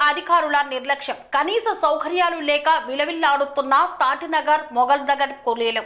అధికారుల నిర్లక్ష్యం, కనీస సౌకర్యాలు లేక విలవిల్లాడుతున్న తాటినగర్ మొగల్దగడ్ కూలీలు.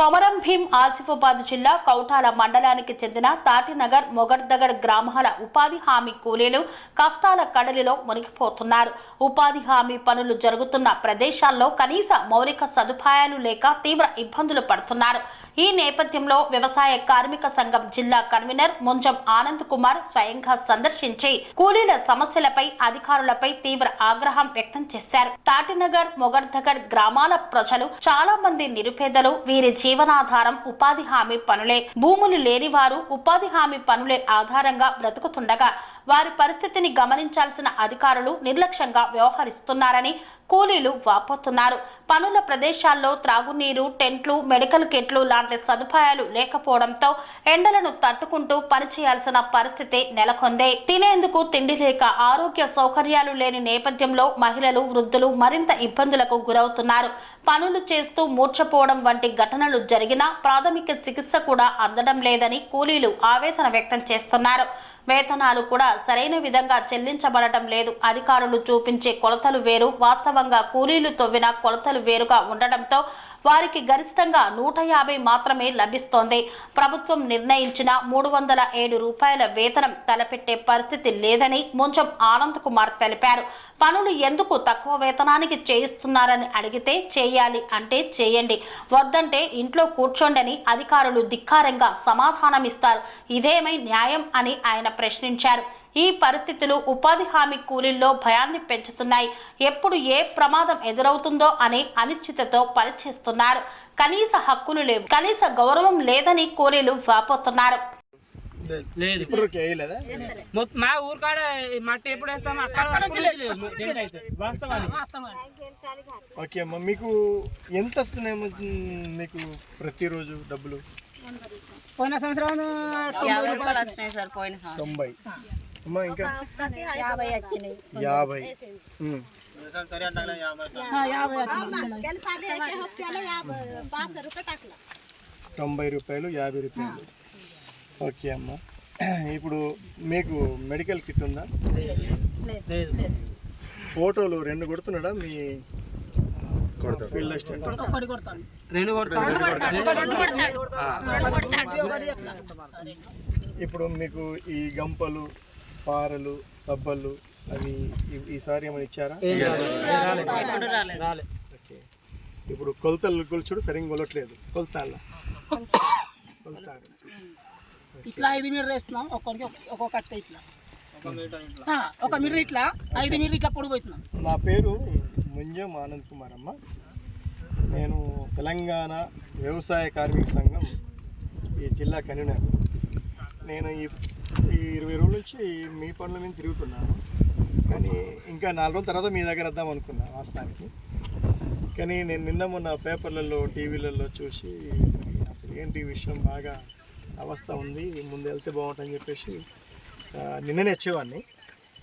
కొమరం భీం ఆసిఫాబాద్ జిల్లా కౌటాల మండలానికి చెందిన తాటినగర్ మొగల్దగడ్ గ్రామాల ఉపాధి హామీ కూలీలు కష్టాల కడలిలో మునిగిపోతున్నారు. ఉపాధి హామీ పనులు జరుగుతున్న ప్రదేశాల్లో కనీస మౌలిక సదుపాయాలు లేక తీవ్ర ఇబ్బందులు పడుతున్నారు. ఈ నేపథ్యంలో వ్యవసాయ కార్మిక సంఘం జిల్లా కన్వీనర్ ముంజం ఆనంద్ కుమార్ స్వయంగా సందర్శించి కూలీల సమస్యలపై అధికారులపై తీవ్ర ఆగ్రహం వ్యక్తం చేశారు. తాటినగర్ మొగల్దగడ్ గ్రామాల ప్రజలు చాలా మంది నిరుపేదలు. వీరి జీవనాధారం ఉపాధి హామీ పనులే. భూములు లేని వారు ఉపాధి హామీ పనులే ఆధారంగా బ్రతుకుతుండగా వారి పరిస్థితిని గమనించాల్సిన అధికారులు నిర్లక్ష్యంగా వ్యవహరిస్తున్నారని కూలీలు వాపోతున్నారు. పనుల ప్రదేశాల్లో త్రాగునీరు, టెంట్లు, మెడికల్ కిట్లు లాంటి సదుపాయాలు లేకపోవడంతో ఎండలను తట్టుకుంటూ పనిచేయాల్సిన పరిస్థితి నెలకొంది. తినేందుకు తిండి లేక, ఆరోగ్య సౌకర్యాలు లేని నేపథ్యంలో మహిళలు, వృద్ధులు మరింత ఇబ్బందులకు గురవుతున్నారు. పనులు చేస్తూ మూర్ఛపోవడం వంటి ఘటనలు జరిగినా ప్రాథమిక చికిత్స కూడా అందడం లేదని కూలీలు ఆవేదన వ్యక్తం చేస్తున్నారు. వేతనాలు కూడా సరైన విధంగా చెల్లించబడటం లేదు. అధికారులు చూపించే కొలతలు వేరు, వాస్తవంగా కూలీలు తవ్విన కొలతలు వేరుగా ఉండడంతో వారికి గరిష్టంగా 150 మాత్రమే లభిస్తోంది. ప్రభుత్వం నిర్ణయించిన 307 రూపాయల వేతనం తలపెట్టే పరిస్థితి లేదని ముంజం ఆనంద్ కుమార్ తెలిపారు. పనులు ఎందుకు తక్కువ వేతనానికి చేయిస్తున్నారని అడిగితే చేయాలి అంటే చేయండి, వద్దంటే ఇంట్లో కూర్చోండని అధికారులు ధిక్కారంగా సమాధానమిస్తారు. ఇదేమై న్యాయం అని ఆయన ప్రశ్నించారు. ఈ పరిస్థితులు ఉపాధి హామీ కూలీల్లో భయాన్ని పెంచుతున్నాయి. ఎప్పుడు ఏ ప్రమాదం ఎదురవుతుందో అనే అనిశ్చితతో పనిచేస్తున్నారు. కనీస హక్కులు లేవు, కనీస గౌరవం లేదని కూలీలు వాపోతున్నారు. మా ఊరు కాడ మట్టి ఎప్పుడు వేస్తాం ఓకే అమ్మా, మీకు ఎంత వస్తున్నాయేమో మీకు ప్రతిరోజు డబ్బులు? పోయిన సంవత్సరం 50 రూపాయలు వచ్చినాయి సార్. పోయిన 90 అమ్మా, ఇంకా 50 వచ్చినాయి. 50 90 రూపాయలు, 50 రూపాయలు. ఓకే అమ్మా, ఇప్పుడు మీకు మెడికల్ కిట్ ఉందా? ఫోటోలు 2 కొడుతున్నాడా మీ ఫీల్డ్ అసిస్టెంట్? ఇప్పుడు మీకు ఈ గంపలు, పారలు, సబ్బలు అవి ఈసారి ఏమైనా ఇచ్చారా? ఓకే, ఇప్పుడు కొలతలు కొలుచుడు సరిగ్గా కొలట్లేదు. కొలుతారు ఇట్లా 5 మీటర్ వేస్తున్నాం. ఒక్కొక్క కట్ట ఇట్లా 1 మీటర్ ఇట్లా 5 మీటర్ ఇట్లా పొడుగు పోతున్నాం. నా పేరు ముంజం ఆనంద్ కుమార్ అమ్మ. నేను తెలంగాణ వ్యవసాయ కార్మిక సంఘం ఈ జిల్లా కన్వీనర్. నేను ఈ 20 రోజుల నుంచి మీ పనుల మీద తిరుగుతున్నాను. కానీ ఇంకా 4 రోజుల తర్వాత మీ దగ్గర వద్దాం అనుకున్నాను వాస్తవానికి. కానీ నేను నిన్న మొన్న పేపర్లలో, టీవీలలో చూసి అసలు ఏంటి విషయం, బాగా అవస్థ ఉంది, ముందు వెళ్తే బాగుంటుందని చెప్పేసి నిన్ననే వచ్చేవాడిని.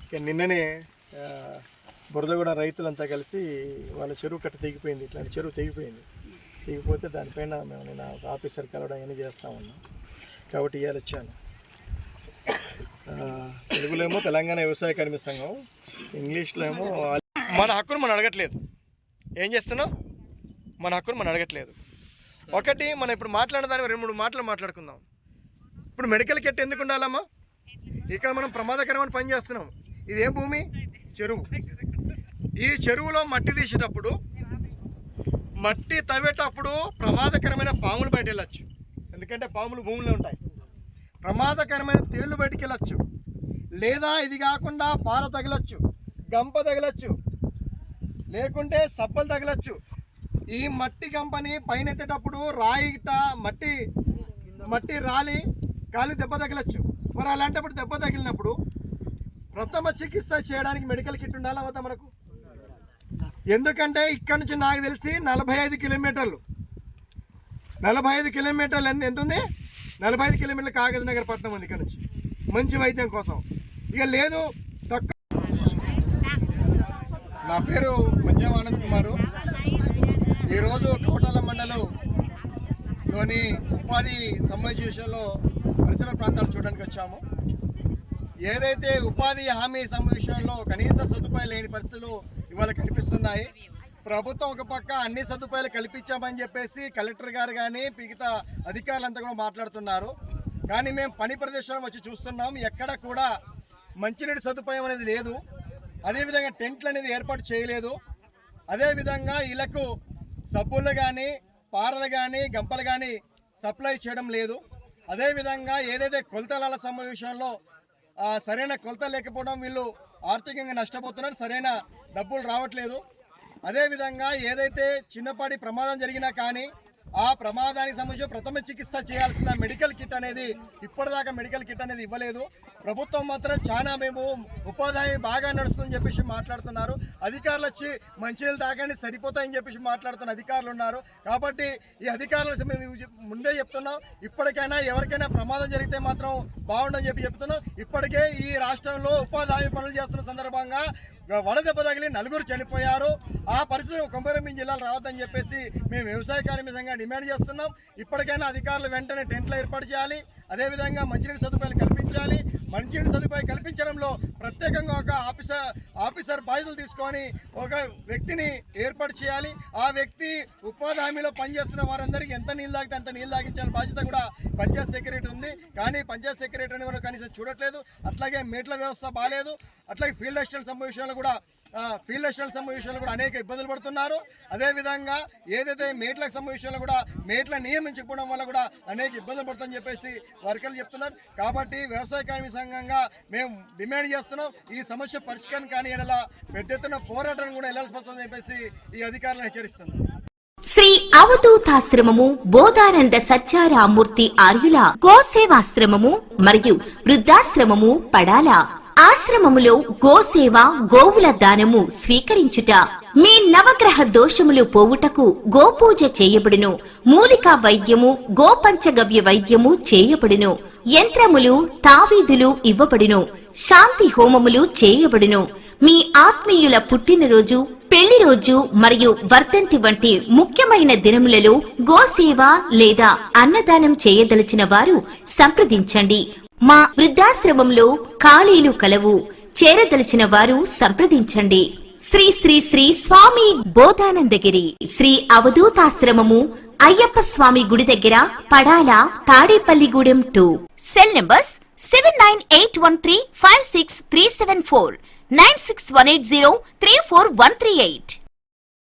కానీ నిన్ననే బురదగూడ రైతులంతా కలిసి వాళ్ళ చెరువు కట్ట తెగిపోయింది. ఇట్లాంటి చెరువు తెగిపోతే దానిపైన నేను ఒక ఆఫీసర్ కలవడం అన్నీ చేస్తూ ఉన్నాం. కాబట్టి ఇవాళ వచ్చాను. తెలుగులో ఏమో తెలంగాణ వ్యవసాయ కార్మిక సంఘం, ఇంగ్లీష్లో ఏమో మన హక్కును మనం అడగట్లేదు. ఏం చేస్తున్నాం? మన హక్కును మనం అడగట్లేదు. ఒకటి, మనం ఇప్పుడు మాట్లాడిన దాని 2-3 మాటలు మాట్లాడుకుందాం. ఇప్పుడు మెడికల్ కిట్ ఎందుకు ఉండాలమ్మా? ఇక్కడ మనం ప్రమాదకరమైన పని చేస్తున్నాం. ఇదేం భూమి? చెరువు. ఈ చెరువులో మట్టి తీసేటప్పుడు, మట్టి తవ్వేటప్పుడు ప్రమాదకరమైన పాములు బయట వెళ్ళచ్చు. ఎందుకంటే పాములు భూమిలో ఉంటాయి. ప్రమాదకరమైన తేళ్లు బయటికి వెళ్ళచ్చు. లేదా ఇది కాకుండా పార తగలచ్చు, గంప తగలచ్చు, లేకుంటే సబ్బలు తగలచ్చు. ఈ మట్టి గంపని పైన ఎత్తేటప్పుడు రాయిట మట్టి రాలి కాలు దెబ్బ తగలచ్చు. మరి అలాంటప్పుడు దెబ్బ తగిలినప్పుడు ప్రథమ చికిత్స చేయడానికి మెడికల్ కిట్ ఉండాలా వద్దా మనకు? ఎందుకంటే ఇక్కడ నుంచి నాకు తెలిసి 45 కిలోమీటర్లు 45 కిలోమీటర్లు ఎంత ఉంది? 45 కిలోమీటర్లు కాగజ్ నగర్ పట్టణం ఉంది ఇక్కడ నుంచి మంచి వైద్యం కోసం. ఇక లేదు తక్కువ. నా పేరు ముంజం ఆనంద్ కుమారు. ఈరోజు కౌటాల మండలంలోని ఉపాధి సమావేశంలో పరిసర ప్రాంతాలు చూడడానికి వచ్చాము. ఏదైతే ఉపాధి హామీ విషయంలో కనీస సదుపాయాలు లేని పరిస్థితులు ఇవాళ కనిపిస్తున్నాయి. ప్రభుత్వం ఒక పక్క అన్ని సదుపాయాలు కల్పించామని చెప్పేసి కలెక్టర్ గారు కానీ మిగతా అధికారులంతా కూడా మాట్లాడుతున్నారు. కానీ మేము పని ప్రదేశంలో వచ్చి చూస్తున్నాం, ఎక్కడ కూడా మంచినీటి సదుపాయం అనేది లేదు. అదేవిధంగా టెంట్లు అనేది ఏర్పాటు చేయలేదు. అదేవిధంగా వీళ్ళకు సబ్బులు కానీ పారలు కానీ గంపలు కానీ సప్లై చేయడం లేదు. అదేవిధంగా ఏదైతే కొలతల విషయంలో సరైన కొలత లేకపోవడం వీళ్ళు ఆర్థికంగా నష్టపోతున్నారు, సరైన డబ్బులు రావట్లేదు. అదేవిధంగా ఏదైతే చిన్నపాటి ప్రమాదం జరిగినా కానీ ఆ ప్రమాదానికి సంబంధించి ప్రథమ చికిత్స చేయాల్సిన మెడికల్ కిట్ అనేది ఇప్పటిదాకా మెడికల్ కిట్ అనేది ఇవ్వలేదు. ప్రభుత్వం మాత్రం చాలా మేము ఉపాధి బాగా నడుస్తుందని చెప్పేసి మాట్లాడుతున్నారు. అధికారులు వచ్చి మంచినీళ్ళు తాగండి సరిపోతాయని చెప్పేసి మాట్లాడుతున్న అధికారులు ఉన్నారు. కాబట్టి ఈ అధికారులు మేము ముందే చెప్తున్నాం, ఇప్పటికైనా ఎవరికైనా ప్రమాదం జరిగితే మాత్రం బాగుండని చెప్తున్నాం. ఇప్పటికే ఈ రాష్ట్రంలో ఉపాధి హామీ పనులు చేస్తున్న సందర్భంగా వడదెబ్బ తగిలి 4 చనిపోయారు. ఆ పరిస్థితి కొమరంభీం జిల్లాలో రావద్దని చెప్పేసి మేము వ్యవసాయ కార్మిక సంఘంగా డిమాండ్ చేస్తున్నాం. ఇప్పటికైనా అధికారులు వెంటనే టెంట్లు ఏర్పాటు చేయాలి. అదేవిధంగా మంచినీటి సదుపాయాలు కల్పించాలి. మంచినీటి సదుపాయం కల్పించడంలో ప్రత్యేకంగా ఒక ఆఫీసర్ బాధ్యతలు తీసుకొని ఒక వ్యక్తిని ఏర్పాటు చేయాలి. ఆ వ్యక్తి ఉపాధి హామీలో పనిచేస్తున్న వారందరికీ ఎంత నీళ్ళు తాగితే అంత నీళ్ళు తాగించాలని బాధ్యత కూడా పంచాయత్ సెక్రటరీ ఉంది. కానీ పంచాయత్ సెక్రటరీని కూడా కనీసం చూడట్లేదు. అట్లాగే మేట్ల వ్యవస్థ బాగాలేదు. అట్లాగే ఫీల్డ్ అసిస్టెంట్ సమావేశాలు కూడా అనేక ఇబ్బందులు పడుతున్నారు. అదేవిధంగా ఏదైతే మేట్లకు సమావేశాలు కూడా మేట్ల నియమించకపోవడం వల్ల కూడా అనేక ఇబ్బందులు పడుతుందని చెప్పేసి వర్కర్లు చెప్తున్నారు. కాబట్టి వ్యవసాయ కార్మిక సంఘంగా మేము డిమాండ్ చేస్తున్నాం, ఈ సమస్య పరిష్కారం కాని ఎడల పెద్ద ఎత్తున పోరాటం కూడా వెళ్లాల్సి వస్తుందని చెప్పేసి ఈ అధికారులను హెచ్చరిస్తున్నాం. శ్రీ అవధూతాశ్రమము బోధానంద సత్యారామూర్తి ఆర్యుల గోసేవాశ్రమము మరియు వృద్ధాశ్రమము పడాల. ఆశ్రమములో గోసేవ గోవుల దానము స్వీకరించుట, మీ నవగ్రహ దోషములు పోవుటకు గోపూజ చేయబడును. మూలికా వైద్యము గోపంచగవ్య వైద్యము చేయబడును. యంత్రములు తావీదులు ఇవ్వబడును. శాంతి హోమములు చేయబడును. మీ ఆత్మీయుల పుట్టినరోజు పెళ్లి రోజు మరియు వర్ధంతి వంటి ముఖ్యమైన దినములలో గోసేవ లేదా అన్నదానం చేయదలిచిన వారు సంప్రదించండి. మా వృద్ధాశ్రమంలో ఖాళీలు కలవు. చేరదలిచిన వారు సంప్రదించండి. శ్రీ శ్రీ శ్రీ స్వామి బోధానందగిరి శ్రీ అవధూతాశ్రమము అయ్యప్ప స్వామి గుడి దగ్గర పడాల, తాడేపల్లిగూడెం 2. Cell numbers 7981356374, 9618034 138.